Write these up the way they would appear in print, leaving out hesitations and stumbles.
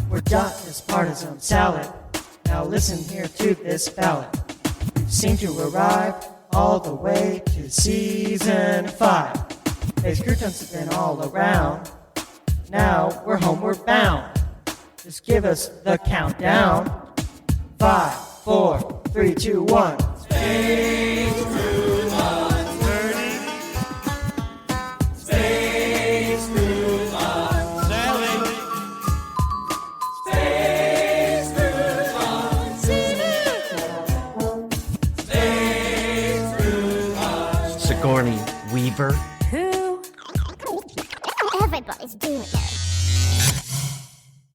We're done this partisan salad. Now listen here to this ballad. We seem to arrive all the way to season 5. These croutons have been all around. Now we're homeward bound. Just give us the countdown. 5, 4, 3, 2, 1. Space croutons, Curdy. Space croutons, Sally. Space croutons, Space croutons, Sigourney Weaver. Who? Everybody's doing it.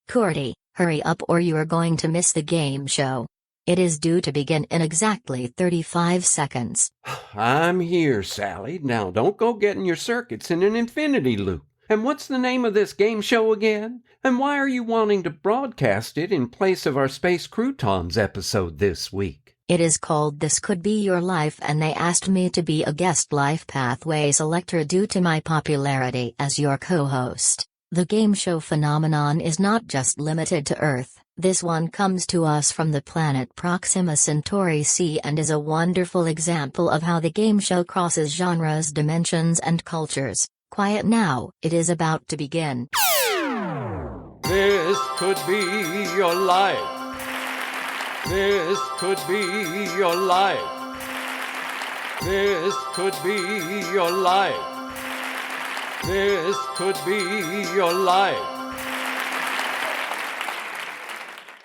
Curdy, hurry up or you are going to miss the game show. It is due to begin in exactly 35 seconds. I'm here, Sally. Now don't go getting your circuits in an infinity loop. And what's the name of this game show again? And why are you wanting to broadcast it in place of our Space Croutons episode this week? It is called This Could Be Your Life and they asked me to be a guest life pathway selector due to my popularity as your co-host. The game show phenomenon is not just limited to Earth. This one comes to us from the planet Proxima Centauri C and is a wonderful example of how the game show crosses genres, dimensions and cultures. Quiet now, it is about to begin. This could be your life. This could be your life. This could be your life. This could be your life.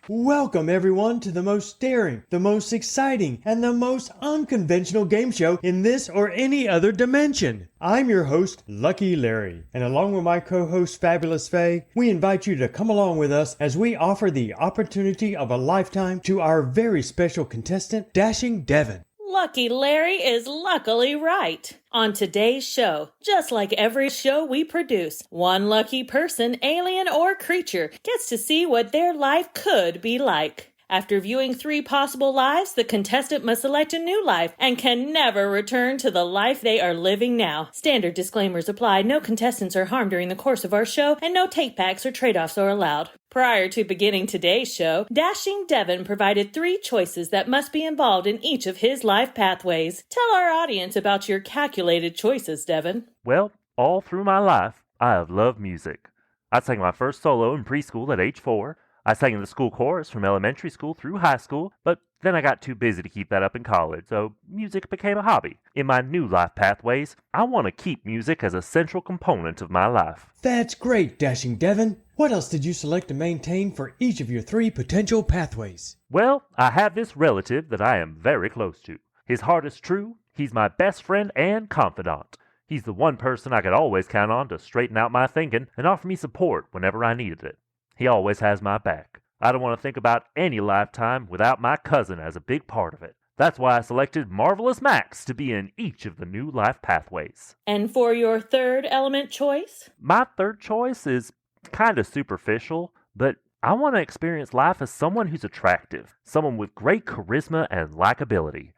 Welcome everyone to the most daring, the most exciting, and the most unconventional game show in this or any other dimension. I'm your host, Lucky Larry, and along with my co-host, Fabulous Faye, we invite you to come along with us as we offer the opportunity of a lifetime to our very special contestant, Dashing Devon. Lucky Larry is luckily right. On today's show, just like every show we produce, one lucky person, alien or creature, gets to see what their life could be like. After viewing 3 possible lives, the contestant must select a new life and can never return to the life they are living now. Standard disclaimers apply. No contestants are harmed during the course of our show, and no take-backs or trade-offs are allowed. Prior to beginning today's show, Dashing Devon provided 3 choices that must be involved in each of his life pathways. Tell our audience about your calculated choices, Devon. Well, all through my life, I have loved music. I sang my first solo in preschool at age 4. I sang in the school chorus from elementary school through high school, but then I got too busy to keep that up in college, so music became a hobby. In my new life pathways, I want to keep music as a central component of my life. That's great, Dashing Devon. What else did you select to maintain for each of your 3 potential pathways? Well, I have this relative that I am very close to. His heart is true, he's my best friend and confidant. He's the one person I could always count on to straighten out my thinking and offer me support whenever I needed it. He always has my back. I don't want to think about any lifetime without my cousin as a big part of it. That's why I selected Marvelous Max to be in each of the new life pathways. And for your third element choice? My third choice is kind of superficial, but I want to experience life as someone who's attractive, someone with great charisma and likability.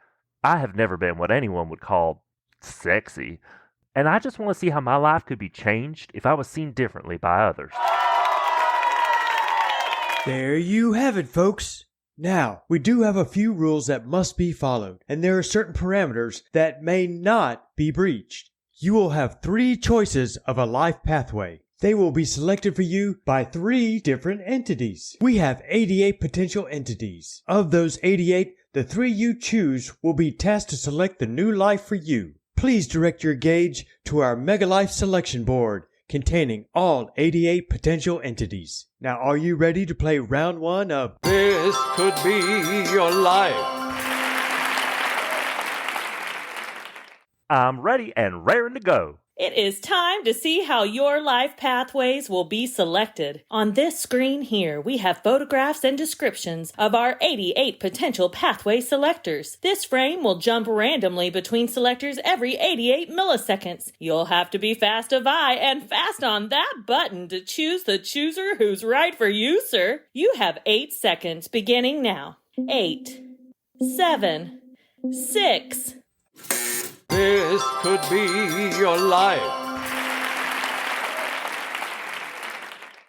I have never been what anyone would call sexy, and I just want to see how my life could be changed if I was seen differently by others. There you have it, folks. Now, we do have a few rules that must be followed, and there are certain parameters that may not be breached. You will have 3 choices of a life pathway. They will be selected for you by 3 different entities. We have 88 potential entities. Of those 88, the 3 you choose will be tasked to select the new life for you. Please direct your gauge to our Mega Life selection board containing all 88 potential entities. Now, are you ready to play round 1 of This Could Be Your Life? I'm ready and raring to go. It is time to see how your life pathways will be selected. On this screen here, we have photographs and descriptions of our 88 potential pathway selectors. This frame will jump randomly between selectors every 88 milliseconds. You'll have to be fast of eye and fast on that button to choose the chooser who's right for you, sir. You have 8 seconds beginning now. 8, 7, 6... This could be your life.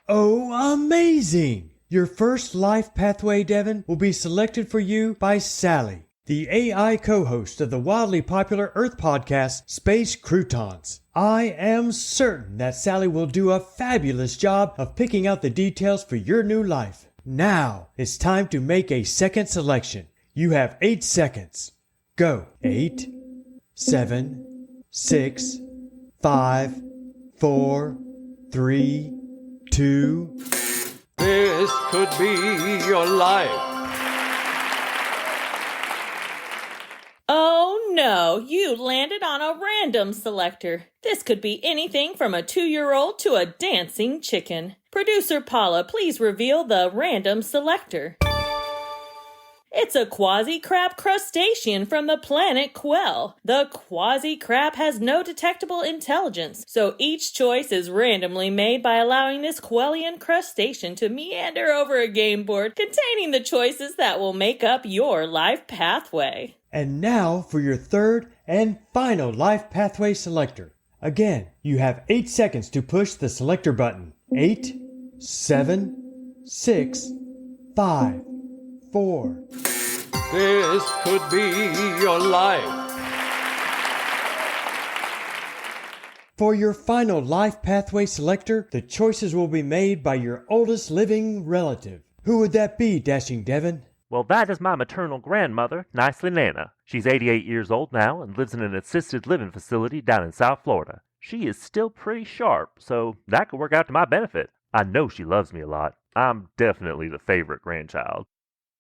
Oh, amazing! Your first life pathway, Devon, will be selected for you by Sally, the AI co-host of the wildly popular Earth podcast, Space Croutons. I am certain that Sally will do a fabulous job of picking out the details for your new life. Now, it's time to make a second selection. You have 8 seconds. Go. 8, 7, 6, 5, 4, 3, 2. This could be your life. Oh no, you landed on a random selector. This could be anything from a 2-year-old to a dancing chicken. Producer Paula, please reveal the random selector. It's a quasi-crab crustacean from the planet Quell. The quasi-crab has no detectable intelligence, so each choice is randomly made by allowing this Quellian crustacean to meander over a game board containing the choices that will make up your life pathway. And now for your third and final life pathway selector. Again, you have 8 seconds to push the selector button. 8, 7, 6, 5, 4. This could be your life. For your final life pathway selector, the choices will be made by your oldest living relative. Who would that be, Dashing Devon? Well, that is my maternal grandmother, Nicely Nana. She's 88 years old now and lives in an assisted living facility down in South Florida. She is still pretty sharp, so that could work out to my benefit. I know she loves me a lot. I'm definitely the favorite grandchild.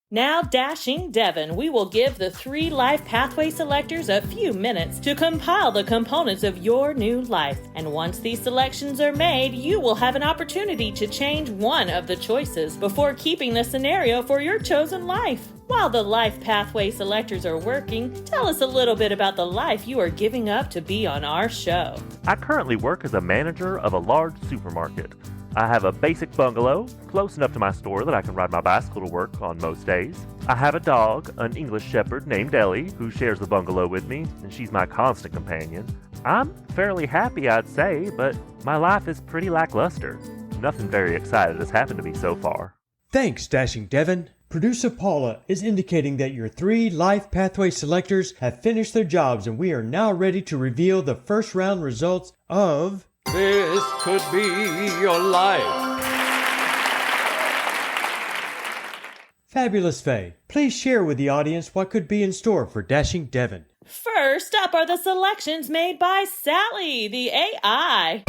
Now, Dashing Devon, we will give the 3 life pathway selectors a few minutes to compile the components of your new life. And once these selections are made, you will have an opportunity to change one of the choices before keeping the scenario for your chosen life. While the life pathway selectors are working, tell us a little bit about the life you are giving up to be on our show. I currently work as a manager of a large supermarket. I have a basic bungalow, close enough to my store that I can ride my bicycle to work on most days. I have a dog, an English shepherd named Ellie, who shares the bungalow with me, and she's my constant companion. I'm fairly happy, I'd say, but my life is pretty lackluster. Nothing very exciting has happened to me so far. Thanks, Dashing Devon. Producer Paula is indicating that your 3 life pathway selectors have finished their jobs, and we are now ready to reveal the first round results of... This could be your life. Fabulous Faye, please share with the audience what could be in store for Dashing Devon. First up are the selections made by Sally, the AI.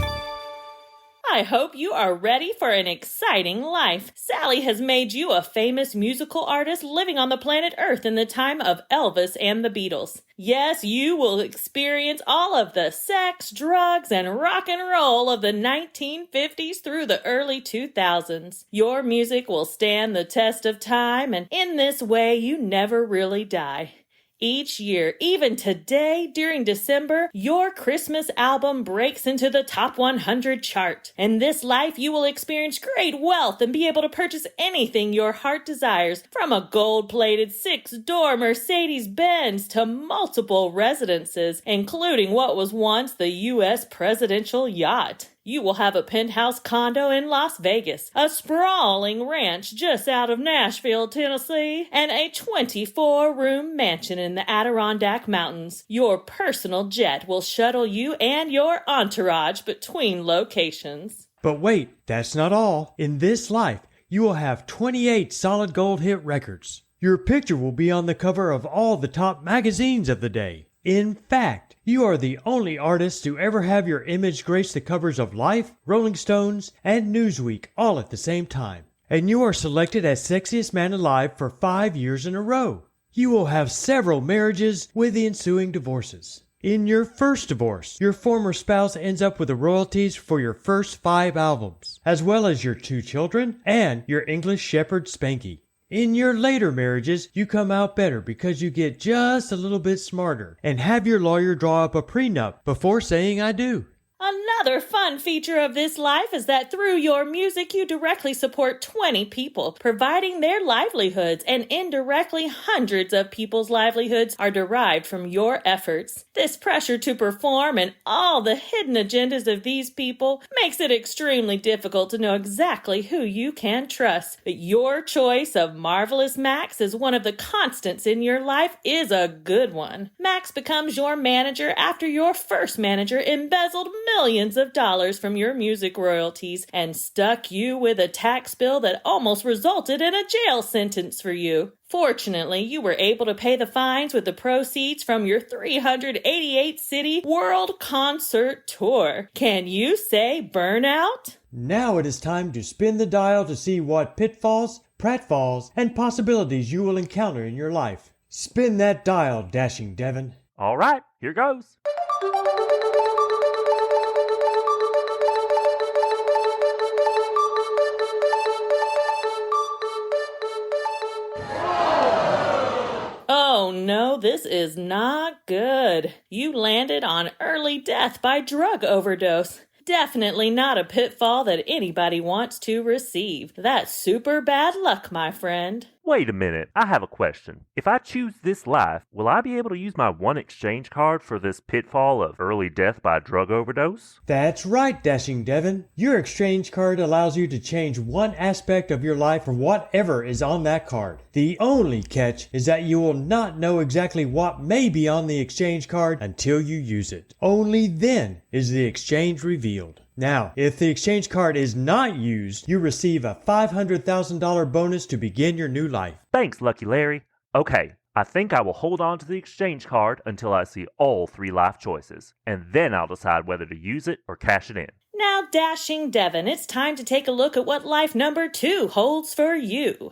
I hope you are ready for an exciting life. Sally has made you a famous musical artist living on the planet Earth in the time of Elvis and the Beatles. Yes, you will experience all of the sex, drugs, and rock and roll of the 1950s through the early 2000s. Your music will stand the test of time, and in this way, you never really die. Each year, even today, during December, your Christmas album breaks into the top 100 chart. In this life, you will experience great wealth and be able to purchase anything your heart desires, from a gold-plated 6-door Mercedes-Benz to multiple residences, including what was once the U.S. presidential yacht. You will have a penthouse condo in Las Vegas, a sprawling ranch just out of Nashville, Tennessee, and a 24-room mansion in the Adirondack Mountains. Your personal jet will shuttle you and your entourage between locations. But wait, that's not all. In this life, you will have 28 solid gold hit records. Your picture will be on the cover of all the top magazines of the day. In fact, you are the only artist to ever have your image grace the covers of Life, Rolling Stones, and Newsweek all at the same time. And you are selected as Sexiest Man Alive for 5 years in a row. You will have several marriages with the ensuing divorces. In your first divorce, your former spouse ends up with the royalties for your first 5 albums, as well as your 2 children and your English Shepherd Spanky. In your later marriages, you come out better because you get just a little bit smarter and have your lawyer draw up a prenup before saying I do. Another fun feature of this life is that through your music, you directly support 20 people, providing their livelihoods, and indirectly hundreds of people's livelihoods are derived from your efforts. This pressure to perform and all the hidden agendas of these people makes it extremely difficult to know exactly who you can trust. But your choice of Marvelous Max as one of the constants in your life is a good one. Max becomes your manager after your first manager embezzled millions of dollars from your music royalties and stuck you with a tax bill that almost resulted in a jail sentence for you. Fortunately, you were able to pay the fines with the proceeds from your 388-city world concert tour. Can you say burnout? Now it is time to spin the dial to see what pitfalls, pratfalls, and possibilities you will encounter in your life. Spin that dial, Dashing Devon. All right, here goes. Oh no, this is not good. You landed on early death by drug overdose. Definitely not a pitfall that anybody wants to receive. That's super bad luck, my friend. Wait a minute, I have a question. If I choose this life, will I be able to use my one exchange card for this pitfall of early death by drug overdose? That's right, Dashing Devon. Your exchange card allows you to change one aspect of your life for whatever is on that card. The only catch is that you will not know exactly what may be on the exchange card until you use it. Only then is the exchange revealed. Now, if the exchange card is not used, you receive a $500,000 bonus to begin your new life. Thanks, Lucky Larry. Okay, I think I will hold on to the exchange card until I see all 3 life choices, and then I'll decide whether to use it or cash it in. Now, Dashing Devon, it's time to take a look at what life number 2 holds for you.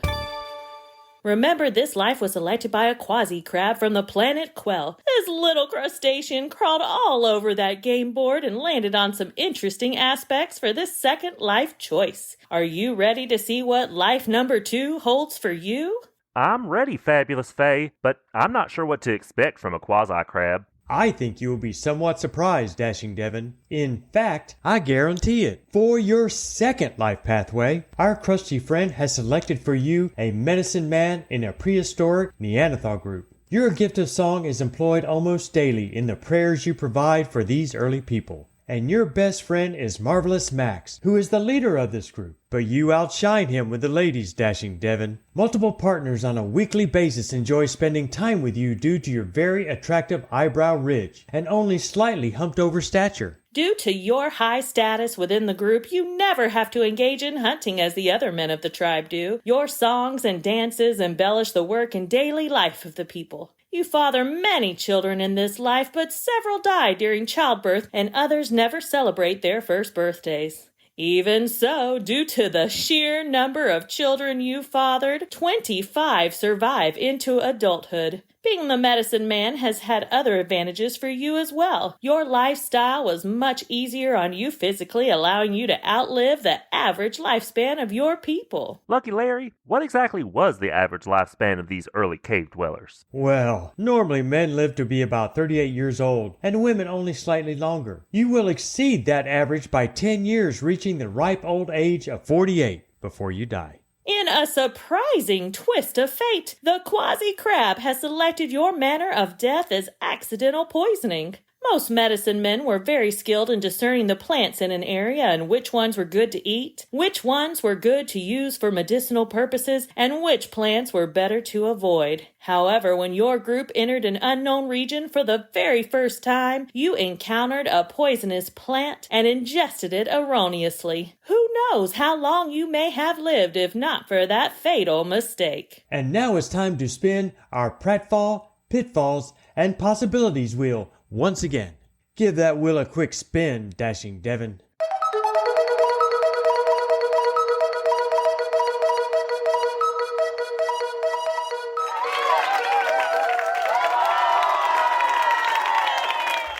Remember, this life was selected by a quasi-crab from the planet Quell. This little crustacean crawled all over that game board and landed on some interesting aspects for this second life choice. Are you ready to see what life number 2 holds for you? I'm ready, Fabulous Faye, but I'm not sure what to expect from a quasi-crab. I think you will be somewhat surprised, Dashing Devon. In fact, I guarantee it. For your second life pathway, our crusty friend has selected for you a medicine man in a prehistoric Neanderthal group. Your gift of song is employed almost daily in the prayers you provide for these early people. And your best friend is Marvelous Max, who is the leader of this group. But you outshine him with the ladies, Dashing Devon. Multiple partners on a weekly basis enjoy spending time with you due to your very attractive eyebrow ridge and only slightly humped over stature. Due to your high status within the group, you never have to engage in hunting as the other men of the tribe do. Your songs and dances embellish the work and daily life of the people. You father many children in this life, but several die during childbirth and others never celebrate their first birthdays. Even so, due to the sheer number of children you fathered, 25 survive into adulthood. Being the medicine man has had other advantages for you as well. Your lifestyle was much easier on you physically, allowing you to outlive the average lifespan of your people. Lucky Larry, what exactly was the average lifespan of these early cave dwellers? Well, normally men live to be about 38 years old, and women only slightly longer. You will exceed that average by 10 years, reaching the ripe old age of 48 before you die. In a surprising twist of fate, the quasi-crab has selected your manner of death as accidental poisoning. Most medicine men were very skilled in discerning the plants in an area and which ones were good to eat, which ones were good to use for medicinal purposes, and which plants were better to avoid. However, when your group entered an unknown region for the very first time, you encountered a poisonous plant and ingested it erroneously. Who knows how long you may have lived if not for that fatal mistake. And now it's time to spin our pratfall, pitfalls, and possibilities wheel once again. Give that wheel a quick spin, Dashing Devon.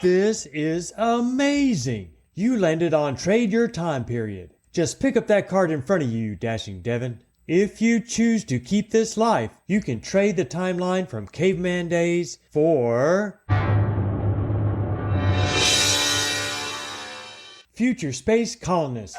This is amazing! You landed on Trade Your Time period. Just pick up that card in front of you, Dashing Devon. If you choose to keep this life, you can trade the timeline from caveman days for future space colonists.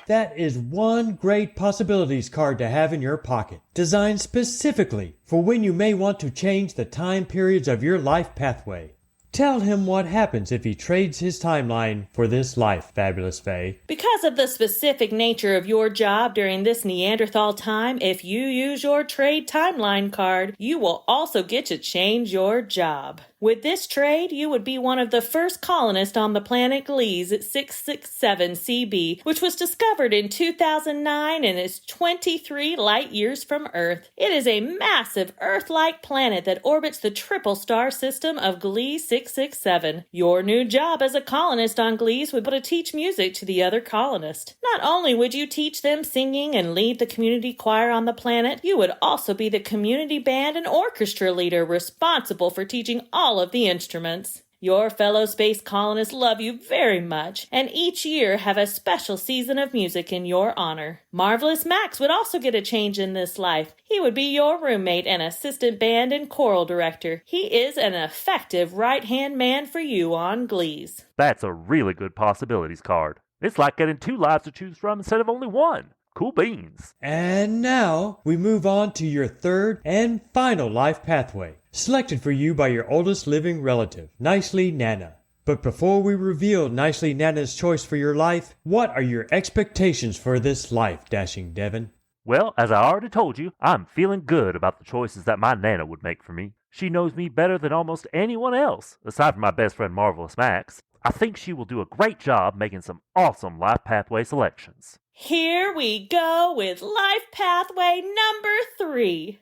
That is one great possibilities card to have in your pocket, designed specifically for when you may want to change the time periods of your life pathway. Tell him what happens if he trades his timeline for this life, Fabulous Faye. Because of the specific nature of your job during this Neanderthal time, if you use your trade timeline card, you will also get to change your job. With this trade, you would be one of the first colonists on the planet Gliese at 667 CB, which was discovered in 2009 and is 23 light years from Earth. It is a massive Earth-like planet that orbits the triple star system of Gliese 667. Your new job as a colonist on Gliese would be to teach music to the other colonists. Not only would you teach them singing and lead the community choir on the planet, you would also be the community band and orchestra leader responsible for teaching all of the instruments. Your fellow space colonists love you very much, and each year have a special season of music in your honor. Marvelous Max would also get a change in this life. He would be your roommate and assistant band and choral director. He is an effective right-hand man for you on Gliese. That's a really good possibilities card. It's like getting 2 lives to choose from instead of only 1. Cool beans. And now we move on to your third and final life pathway, selected for you by your oldest living relative, Nicely Nana. But before we reveal Nicely Nana's choice for your life, what are your expectations for this life, Dashing Devon? Well, as I already told you, I'm feeling good about the choices that my Nana would make for me. She knows me better than almost anyone else, aside from my best friend Marvelous Max. I think she will do a great job making some awesome life pathway selections. Here we go with life pathway number 3.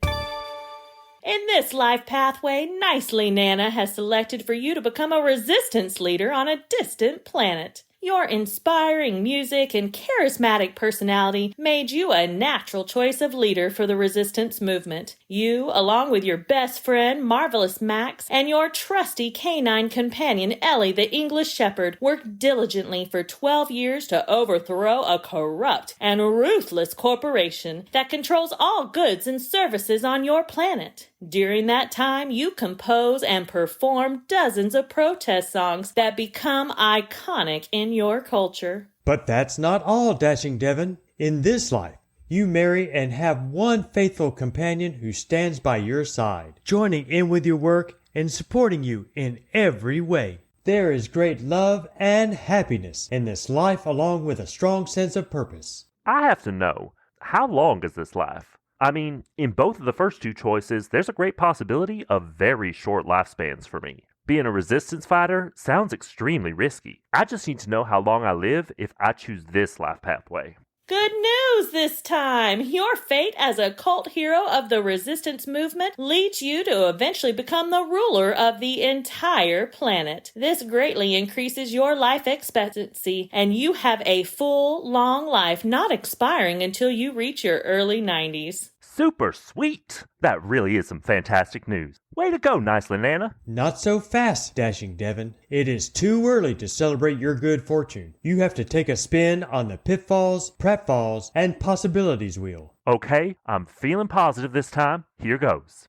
In this life pathway, Nicely Nana has selected for you to become a resistance leader on a distant planet. Your inspiring music and charismatic personality made you a natural choice of leader for the resistance movement. You, along with your best friend, Marvelous Max, and your trusty canine companion, Ellie the English Shepherd, worked diligently for 12 years to overthrow a corrupt and ruthless corporation that controls all goods and services on your planet. During that time, you compose and perform dozens of protest songs that become iconic in your culture. But that's not all, Dashing Devon. In this life, you marry and have one faithful companion who stands by your side, joining in with your work and supporting you in every way. There is great love and happiness in this life, along with a strong sense of purpose. I have to know, how long is this life? I mean, in both of the first 2 choices, there's a great possibility of very short lifespans for me. Being a resistance fighter sounds extremely risky. I just need to know how long I live if I choose this life pathway. Good news this time! Your fate as a cult hero of the resistance movement leads you to eventually become the ruler of the entire planet. This greatly increases your life expectancy, and you have a full, long life not expiring until you reach your early 90s. Super sweet! That really is some fantastic news. Way to go, Nicely Nana. Not so fast, Dashing Devon. It is too early to celebrate your good fortune. You have to take a spin on the pitfalls, pratfalls, and possibilities wheel. Okay, I'm feeling positive this time. Here goes.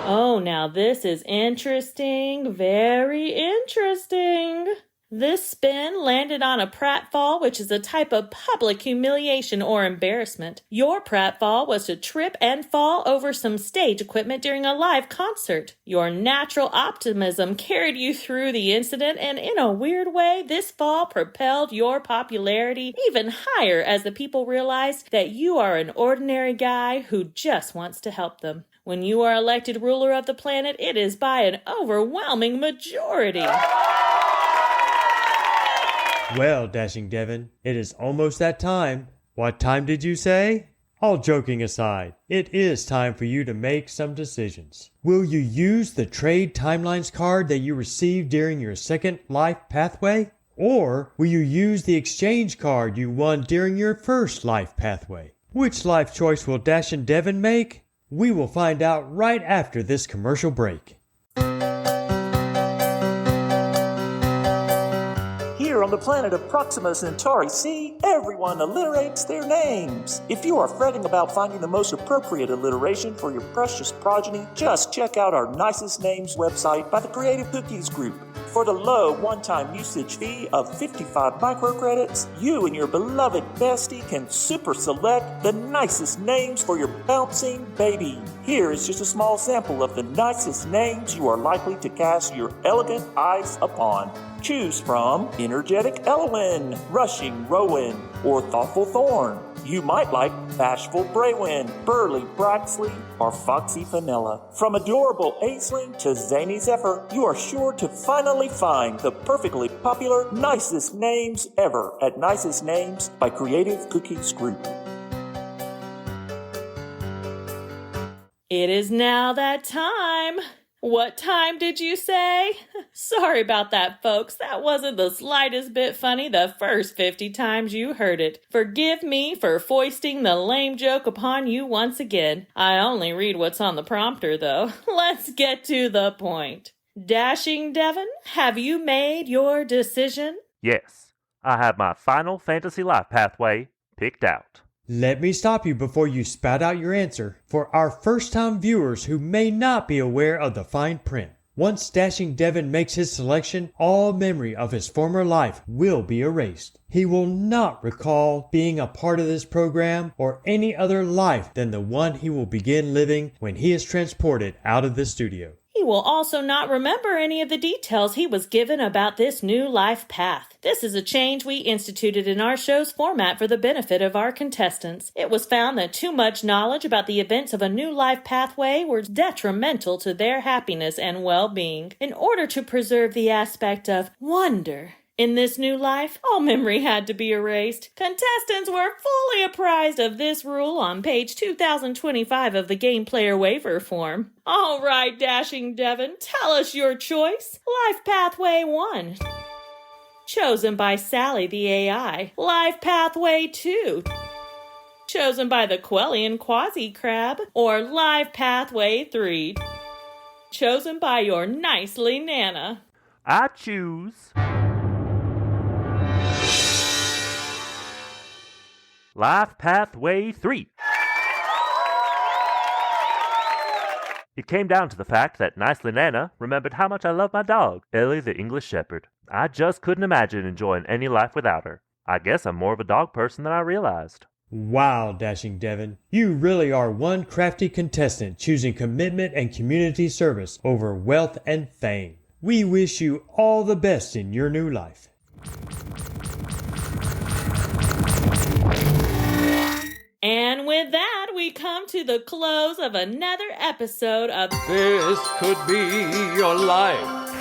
Oh, now this is interesting. Very interesting. This spin landed on a pratfall, which is a type of public humiliation or embarrassment. Your pratfall was to trip and fall over some stage equipment during a live concert. Your natural optimism carried you through the incident, and in a weird way, this fall propelled your popularity even higher as the people realized that you are an ordinary guy who just wants to help them. When you are elected ruler of the planet, it is by an overwhelming majority. Well, Dashing Devon, it is almost that time. What time did you say? All joking aside, it is time for you to make some decisions. Will you use the trade timelines card that you received during your second life pathway? Or will you use the exchange card you won during your first life pathway? Which life choice will Dashing Devon make? We will find out right after this commercial break. Here on the planet of Proxima Centauri C, everyone alliterates their names. If you are fretting about finding the most appropriate alliteration for your precious progeny, just check out our Nicest Names website by the Creative Cookies Group. For the low one-time usage fee of 55 microcredits, you and your beloved bestie can super select the nicest names for your bouncing baby. Here is just a small sample of the nicest names you are likely to cast your elegant eyes upon. Choose from Energetic Elwyn, Rushing Rowan, or Thoughtful Thorn. You might like Bashful Braywin, Burly Braxley, or Foxy Vanilla. From adorable Aisling to Zany Zephyr, you are sure to finally find the perfectly popular Nicest Names ever at Nicest Names by Creative Cookies Group. It is now that time. What time did you say? Sorry about that, folks. That wasn't the slightest bit funny the first 50 times you heard it. Forgive me for foisting the lame joke upon you once again. I only read what's on the prompter, though. Let's get to the point. Dashing Devon, have you made your decision? Yes, I have my final fantasy life pathway picked out. Let me stop you before you spout out your answer for our first-time viewers who may not be aware of the fine print. Once Dashing Devon makes his selection, all memory of his former life will be erased. He will not recall being a part of this program or any other life than the one he will begin living when he is transported out of the studio. He will also not remember any of the details he was given about this new life path. This is a change we instituted in our show's format for the benefit of our contestants. It was found that too much knowledge about the events of a new life pathway was detrimental to their happiness and well-being. In order to preserve the aspect of wonder in this new life, all memory had to be erased. Contestants were fully apprised of this rule on page 2025 of the Game Player Waiver form. All right, Dashing Devon, tell us your choice. Life Pathway 1. Chosen by Sally the AI. Life Pathway 2. Chosen by the Quellian Quasi-Crab. Or Life Pathway 3. Chosen by your nicely Nana. I choose Life Pathway 3. It came down to the fact that Nicely Nana remembered how much I love my dog, Ellie the English Shepherd. I just couldn't imagine enjoying any life without her. I guess I'm more of a dog person than I realized. Wow, Dashing Devon, you really are one crafty contestant choosing commitment and community service over wealth and fame. We wish you all the best in your new life. And with that, we come to the close of another episode of This Could Be Your Life.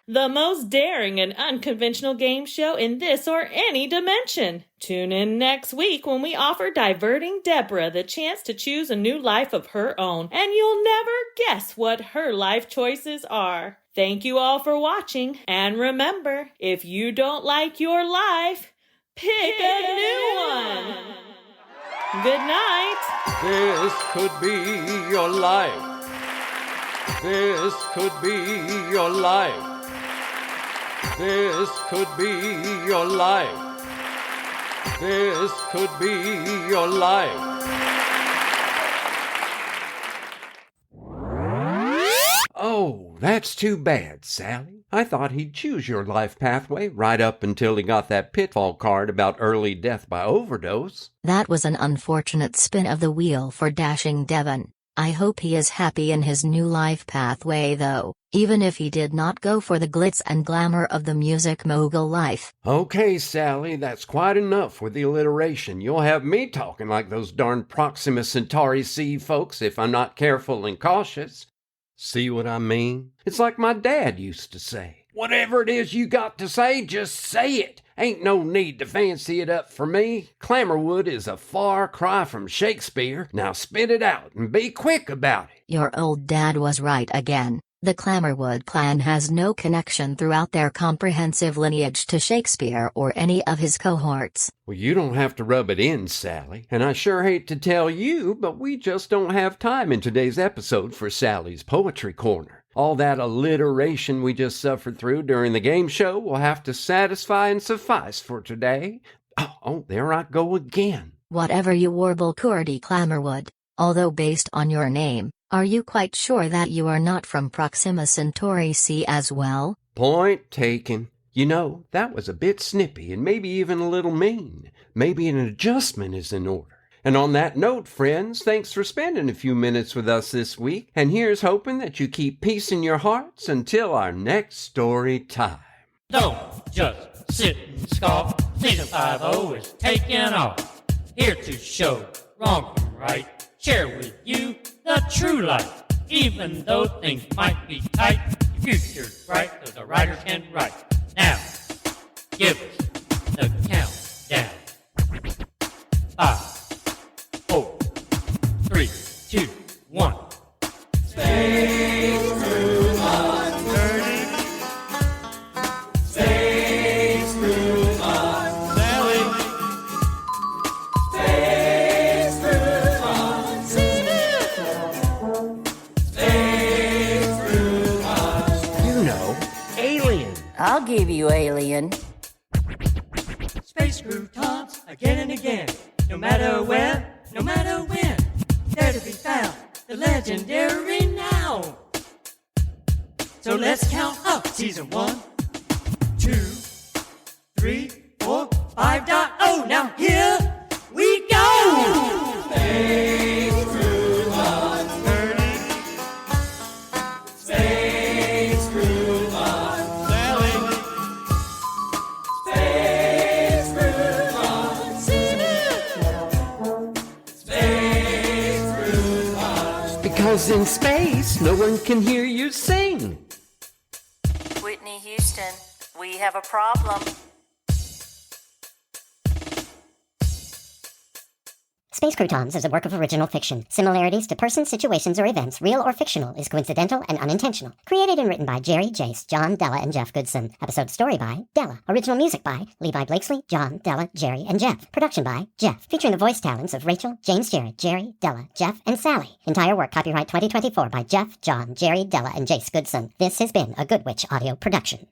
the most daring and unconventional game show in this or any dimension. Tune in next week when we offer Diverting Deborah the chance to choose a new life of her own, and you'll never guess what her life choices are. Thank you all for watching, and remember, if you don't like your life, pick a new one. Good night. This could be your life. This could be your life. This could be your life. This could be your life. Oh, that's too bad, Sally. I thought he'd choose your life pathway right up until he got that pitfall card about early death by overdose. That was an unfortunate spin of the wheel for Dashing Devon. I hope he is happy in his new life pathway though, even if he did not go for the glitz and glamour of the music mogul life. Okay, Sally, that's quite enough with the alliteration. You'll have me talking like those darn Proxima Centauri C folks if I'm not careful and cautious. See what I mean? It's like my dad used to say. Whatever it is you got to say, just say it. Ain't no need to fancy it up for me. Clammerwood is a far cry from Shakespeare. Now spit it out and be quick about it. Your old dad was right again. The Clammerwood clan has no connection throughout their comprehensive lineage to Shakespeare or any of his cohorts. Well, you don't have to rub it in, Sally. And I sure hate to tell you, but we just don't have time in today's episode for Sally's Poetry Corner. All that alliteration we just suffered through during the game show will have to satisfy and suffice for today. Oh, there I go again. Whatever you warble, Curdy Clammerwood, although based on your name, are you quite sure that you are not from Proxima Centauri C as well? Point taken. You know, that was a bit snippy and maybe even a little mean. Maybe an adjustment is in order. And on that note, friends, thanks for spending a few minutes with us this week, and here's hoping that you keep peace in your hearts until our next story time. Don't just sit and scoff. Season 5 is taking off. Here to show wrong from right. Share with you the true life. Even though things might be tight, your future's bright, so the writers can write. Now, give us the countdown. 5, 4, 3, 2, 1. Space Crew on Curdy. Space Crew on Sally. Space Crew on Space Crew on You know, alien. I'll give you Alien. Space croutons again and again. No matter where, no matter when. There to be found, the legendary now. So let's count up season 1, 2, 3, 4, 5.0. Now here we go! Space Crew on Curdy. Space Crew on Sally. Space Crew on Space Crew on. Because in space, no one can hear you sing. Whitney Houston, we have a problem. Space Croutons is a work of original fiction. Similarities to persons, situations, or events, real or fictional, is coincidental and unintentional. Created and written by Jerry, Jace, John, Della, and Jeff Goodson. Episode story by Della. Original music by Levi Blakesley, John, Della, Jerry, and Jeff. Production by Jeff. Featuring the voice talents of Rachel, James Jarrett, Jerry, Della, Jeff, and Sally. Entire work copyright 2024 by Jeff, John, Jerry, Della, and Jace Goodson. This has been a Good Witch audio production.